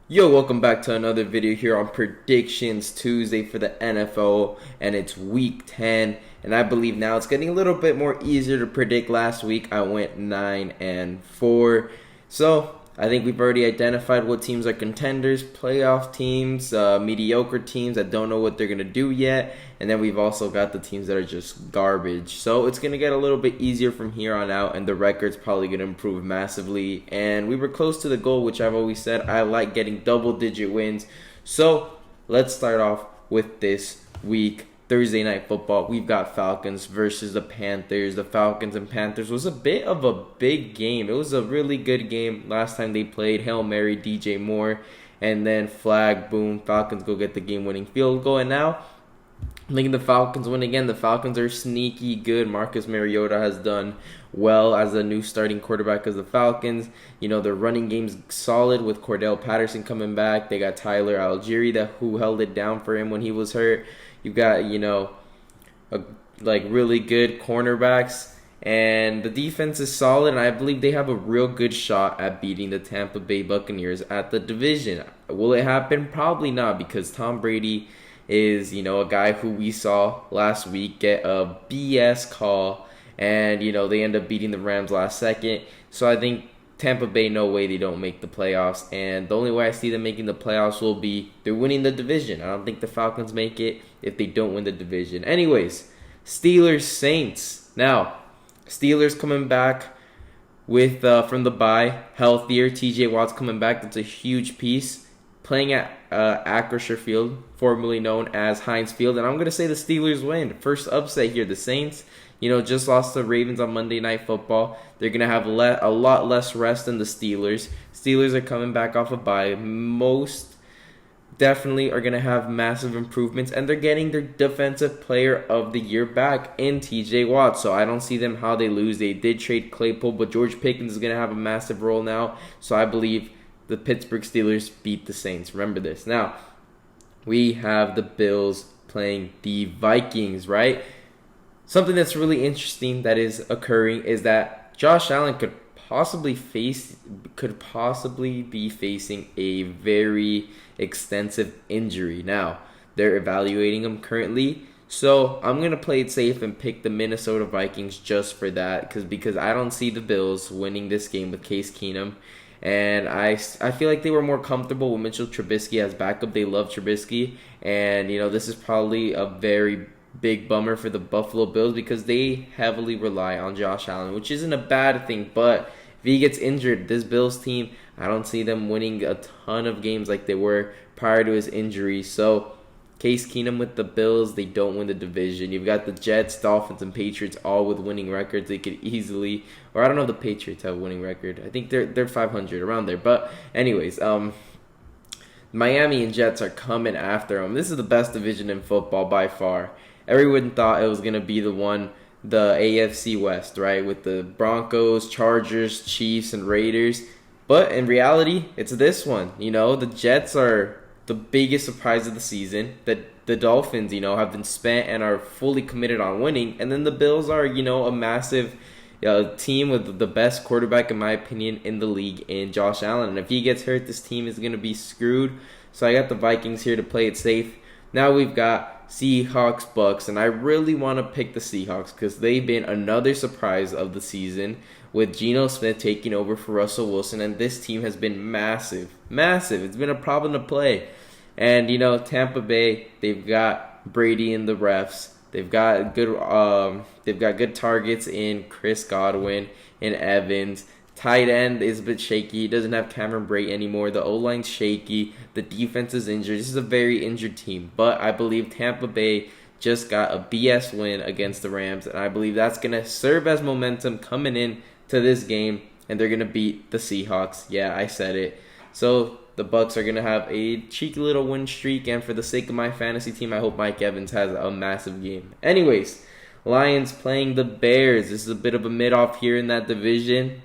Yo, welcome back to another video here on Predictions Tuesday for the NFL, and it's week 10, and I believe now it's getting a little bit more easier to predict. Last week I went 9-4, so I think we've already identified what teams are contenders, playoff teams, mediocre teams that don't know what they're going to do yet, and then we've also got the teams that are just garbage. So it's going to get a little bit easier from here on out, and the record's probably going to improve massively. And we were close to the goal, which I've always said I like getting double-digit wins. So let's start off with this week. Thursday Night Football, we've got Falcons versus the Panthers. The Falcons and Panthers was a bit of a big game. It was a really good game last time they played. Hail Mary, DJ Moore, and then flag, boom, Falcons go get the game-winning field goal. And now I'm thinking the Falcons win again. The Falcons are sneaky good. Marcus Mariota has done well as the new starting quarterback of the Falcons. You know, their running game's solid with Cordell Patterson coming back. They got Tyler Algieri who held it down for him when he was hurt. You've got, really good cornerbacks. And the defense is solid, and I believe they have a real good shot at beating the Tampa Bay Buccaneers at the division. Will it happen? Probably not, because Tom Brady is, a guy who we saw last week get a BS call, and, they end up beating the Rams last second. So I think Tampa Bay, no way they don't make the playoffs, and the only way I see them making the playoffs will be they're winning the division. I don't think the Falcons make it if they don't win the division. Anyways, Steelers Saints. Now, Steelers coming back with from the bye, healthier. TJ Watt's coming back. That's a huge piece. Playing at Acrisure Field, formerly known as Heinz Field, and I'm going to say the Steelers win. First upset here. The Saints, just lost to the Ravens on Monday Night Football. They're going to have a lot less rest than the Steelers. Steelers are coming back off a bye. Most definitely are going to have massive improvements, and they're getting their Defensive Player of the Year back in TJ Watt. So I don't see them how they lose. They did trade Claypool, but George Pickens is going to have a massive role now. So I believe the Pittsburgh Steelers beat the Saints. Remember this. Now, we have the Bills playing the Vikings, right? Something that's really interesting that is occurring is that Josh Allen could possibly be facing a very extensive injury. Now, they're evaluating him currently. So I'm going to play it safe and pick the Minnesota Vikings just for that, because I don't see the Bills winning this game with Case Keenum. And I feel like they were more comfortable with Mitchell Trubisky as backup. They love Trubisky. And, this is probably a very big bummer for the Buffalo Bills because they heavily rely on Josh Allen, which isn't a bad thing. But if he gets injured, this Bills team, I don't see them winning a ton of games like they were prior to his injury. So Case Keenum with the Bills, they don't win the division. You've got the Jets, Dolphins, and Patriots all with winning records. They could easily, or I don't know if the Patriots have a winning record. I think they're 500 around there. But anyways, Miami and Jets are coming after them. This is the best division in football by far. Everyone thought it was gonna be the AFC West, right, with the Broncos, Chargers, Chiefs, and Raiders. But in reality, it's this one. The Jets are the biggest surprise of the season. That the Dolphins, have been spent and are fully committed on winning. And then the Bills are, a massive team with the best quarterback, in my opinion, in the league in Josh Allen. And if he gets hurt, this team is going to be screwed. So I got the Vikings here to play it safe. Now we've got Seahawks, Bucks, and I really want to pick the Seahawks because they've been another surprise of the season with Geno Smith taking over for Russell Wilson, and this team has been massive. It's been a problem to play. And, Tampa Bay, they've got Brady and the refs. They've got good targets in Chris Godwin and Evans. Tight end is a bit shaky. He doesn't have Cameron Brate anymore. The O-line's shaky. The defense is injured. This is a very injured team. But I believe Tampa Bay just got a BS win against the Rams, and I believe that's going to serve as momentum coming in to this game, and they're going to beat the Seahawks. Yeah, I said it. So the Bucks are going to have a cheeky little win streak, and for the sake of my fantasy team, I hope Mike Evans has a massive game. Anyways, Lions playing the Bears. This is a bit of a mid-off here in that division.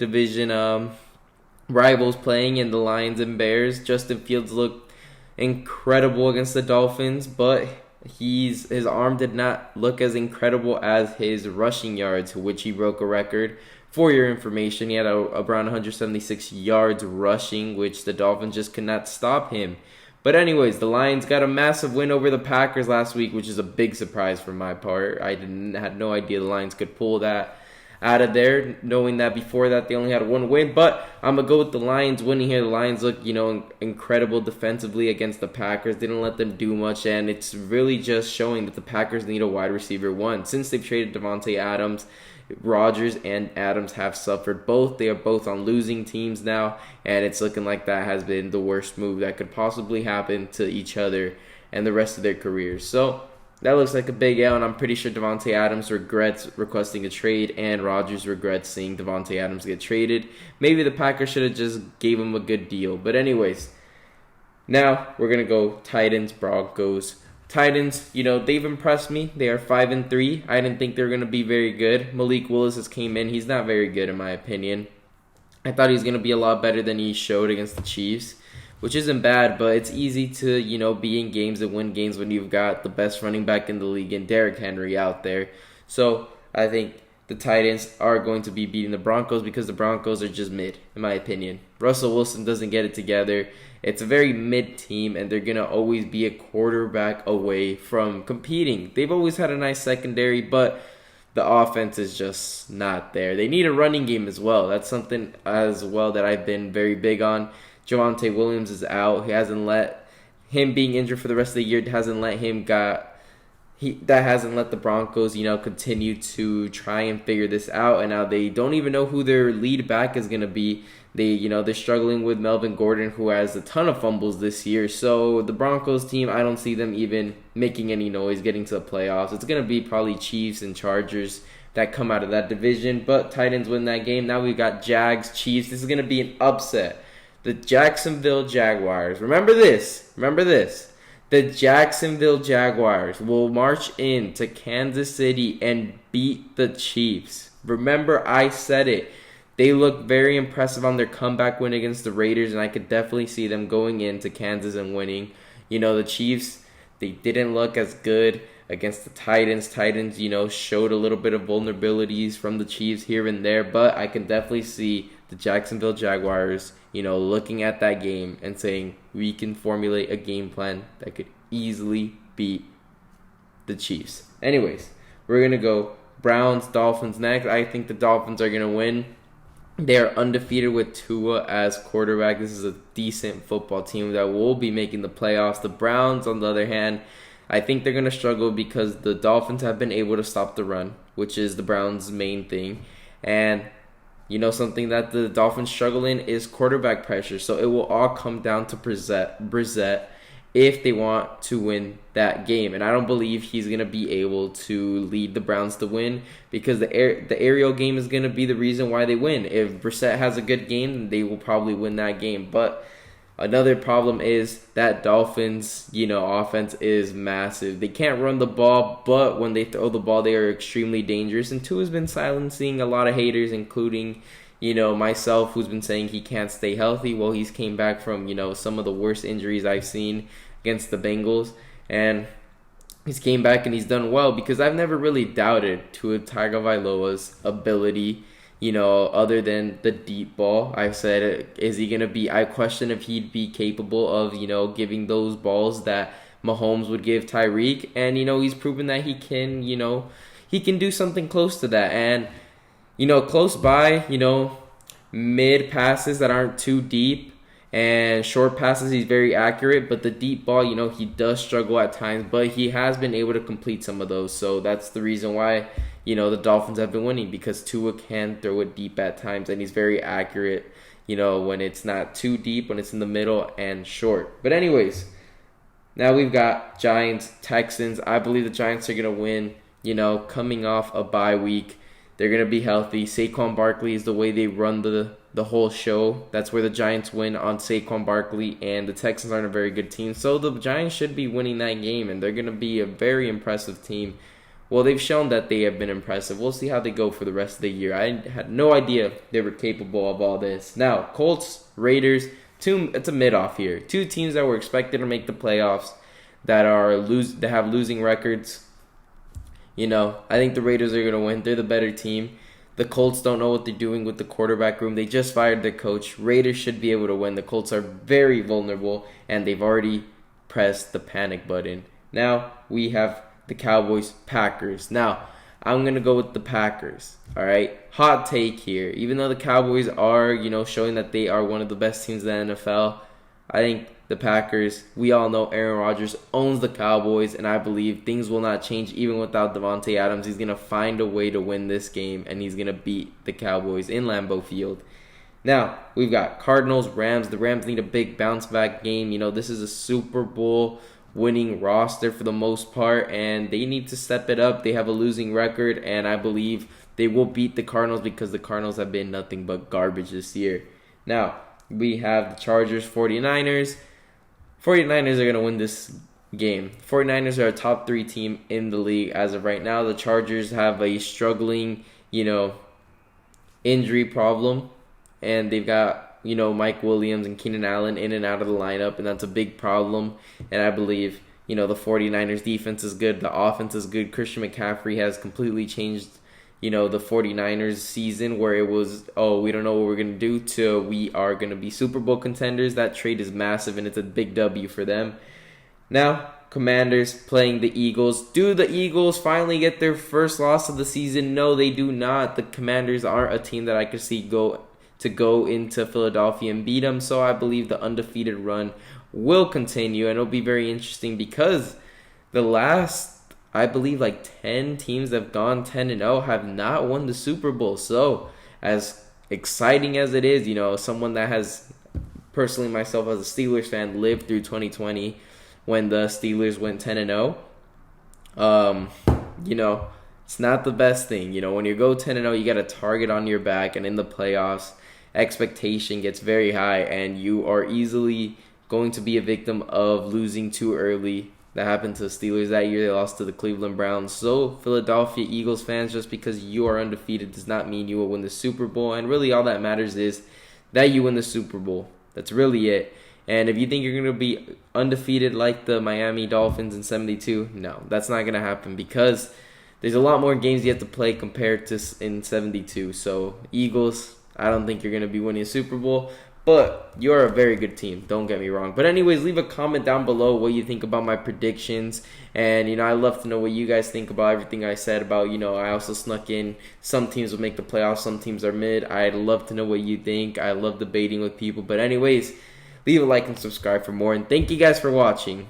Rivals playing in the Lions and Bears. Justin Fields looked incredible against the Dolphins, but his arm did not look as incredible as his rushing yards, which he broke a record For your information, he had around 176 yards rushing, which the Dolphins just could not stop him. But anyways, the Lions got a massive win over the Packers last week, which is a big surprise for my part. I had no idea the Lions could pull that out of there, knowing that before that they only had one win. But I'm going to go with the Lions winning here. The Lions look, incredible defensively against the Packers. They didn't let them do much, and it's really just showing that the Packers need a wide receiver one. Since they've traded Davante Adams, Rodgers and Adams have suffered both. They are both on losing teams now, and it's looking like that has been the worst move that could possibly happen to each other and the rest of their careers. So that looks like a big L, and I'm pretty sure Davante Adams regrets requesting a trade, and Rodgers regrets seeing Davante Adams get traded. Maybe the Packers should have just gave him a good deal. But anyways, now we're going to go Titans, Broncos. Titans, they've impressed me. They are 5-3. I didn't think they were going to be very good. Malik Willis has came in. He's not very good in my opinion. I thought he was going to be a lot better than he showed against the Chiefs, which isn't bad, but it's easy to, be in games and win games when you've got the best running back in the league and Derrick Henry out there. So I think the Titans are going to be beating the Broncos because the Broncos are just mid, in my opinion. Russell Wilson doesn't get it together. It's a very mid team, and they're going to always be a quarterback away from competing. They've always had a nice secondary, but the offense is just not there. They need a running game as well. That's something as well that I've been very big on. Javonte Williams is out. Him being injured for the rest of the year hasn't let the Broncos, continue to try and figure this out. And now they don't even know who their lead back is going to be. They're struggling with Melvin Gordon, who has a ton of fumbles this year. So the Broncos team, I don't see them even making any noise getting to the playoffs. It's going to be probably Chiefs and Chargers that come out of that division. But Titans win that game. Now we've got Jags, Chiefs. This is going to be an upset. The Jacksonville Jaguars. Remember this. The Jacksonville Jaguars will march into Kansas City and beat the Chiefs. Remember, I said it. They look very impressive on their comeback win against the Raiders, and I could definitely see them going into Kansas and winning. The Chiefs, they didn't look as good against the Titans. Titans, showed a little bit of vulnerabilities from the Chiefs here and there, but I can definitely see the Jacksonville Jaguars, looking at that game and saying, we can formulate a game plan that could easily beat the Chiefs. Anyways, we're going to go Browns, Dolphins next. I think the Dolphins are going to win. They are undefeated with Tua as quarterback. This is a decent football team that will be making the playoffs. The Browns, on the other hand, I think they're going to struggle because the Dolphins have been able to stop the run, which is the Browns' main thing. And something that the Dolphins struggle in is quarterback pressure. So it will all come down to Brissett if they want to win that game. And I don't believe he's going to be able to lead the Browns to win because the aerial game is going to be the reason why they win. If Brissett has a good game, then they will probably win that game. But another problem is that Dolphins, offense is massive. They can't run the ball, but when they throw the ball, they are extremely dangerous. And Tua's been silencing a lot of haters, including, myself, who's been saying he can't stay healthy. Well, he's came back from, some of the worst injuries I've seen against the Bengals. And he's came back and he's done well because I've never really doubted Tua Tagovailoa's ability. Other than the deep ball, I've said, is he going to be, I question if he'd be capable of, giving those balls that Mahomes would give Tyreek. And, he's proven that he can, he can do something close to that. And, close by, mid passes that aren't too deep and short passes, he's very accurate. But the deep ball, he does struggle at times, but he has been able to complete some of those. So that's the reason why the Dolphins have been winning, because Tua can throw it deep at times, and he's very accurate, when it's not too deep, when it's in the middle and short. But anyways, now we've got Giants, Texans. I believe the Giants are going to win, coming off a bye week. They're going to be healthy. Saquon Barkley is the way they run the whole show. That's where the Giants win, on Saquon Barkley, and the Texans aren't a very good team. So the Giants should be winning that game, and they're going to be a very impressive team. Well, they've shown that they have been impressive. We'll see how they go for the rest of the year. I had no idea they were capable of all this. Now, Colts, Raiders, it's a mid-off here. Two teams that were expected to make the playoffs that have losing records. I think the Raiders are going to win. They're the better team. The Colts don't know what they're doing with the quarterback room. They just fired their coach. Raiders should be able to win. The Colts are very vulnerable, and they've already pressed the panic button. Now we have the Cowboys, Packers. Now, I'm going to go with the Packers. All right. Hot take here. Even though the Cowboys are, showing that they are one of the best teams in the NFL, I think the Packers, we all know Aaron Rodgers owns the Cowboys, and I believe things will not change even without Devontae Adams. He's going to find a way to win this game, and he's going to beat the Cowboys in Lambeau Field. Now, we've got Cardinals, Rams. The Rams need a big bounce-back game. This is a Super Bowl winning roster for the most part, and they need to step it up. They have a losing record, and I believe they will beat the Cardinals because the Cardinals have been nothing but garbage this year. Now, we have the Chargers, 49ers. 49ers are going to win this game. 49ers are a top 3 team in the league as of right now. The Chargers have a struggling, injury problem, and they've got Mike Williams and Keenan Allen in and out of the lineup, and that's a big problem. And I believe, the 49ers defense is good. The offense is good. Christian McCaffrey has completely changed, the 49ers season where it was, we don't know what we're going to do to we are going to be Super Bowl contenders. That trade is massive, and it's a big W for them. Now, Commanders playing the Eagles. Do the Eagles finally get their first loss of the season? No, they do not. The Commanders are a team that I could see go into Philadelphia and beat them. So I believe the undefeated run will continue, and it'll be very interesting because the last, I believe, 10 teams that have gone 10-0 have not won the Super Bowl. So as exciting as it is, someone that has, personally myself as a Steelers fan, lived through 2020 when the Steelers went 10-0, it's not the best thing. When you go 10-0, you got a target on your back, and in the playoffs, expectation gets very high, and you are easily going to be a victim of losing too early. That happened to the Steelers that year. They lost to the Cleveland Browns. So, Philadelphia Eagles fans, just because you are undefeated does not mean you will win the Super Bowl. And really all that matters is that you win the Super Bowl. That's really it. And if you think you're going to be undefeated like the Miami Dolphins in 72, no, that's not going to happen because there's a lot more games you have to play compared to in 72. So, Eagles, I don't think you're going to be winning a Super Bowl. But you're a very good team, don't get me wrong. But anyways, leave a comment down below what you think about my predictions. And, I love to know what you guys think about everything I said about, I also snuck in some teams will make the playoffs, some teams are mid. I'd love to know what you think. I love debating with people. But anyways, leave a like and subscribe for more. And thank you guys for watching.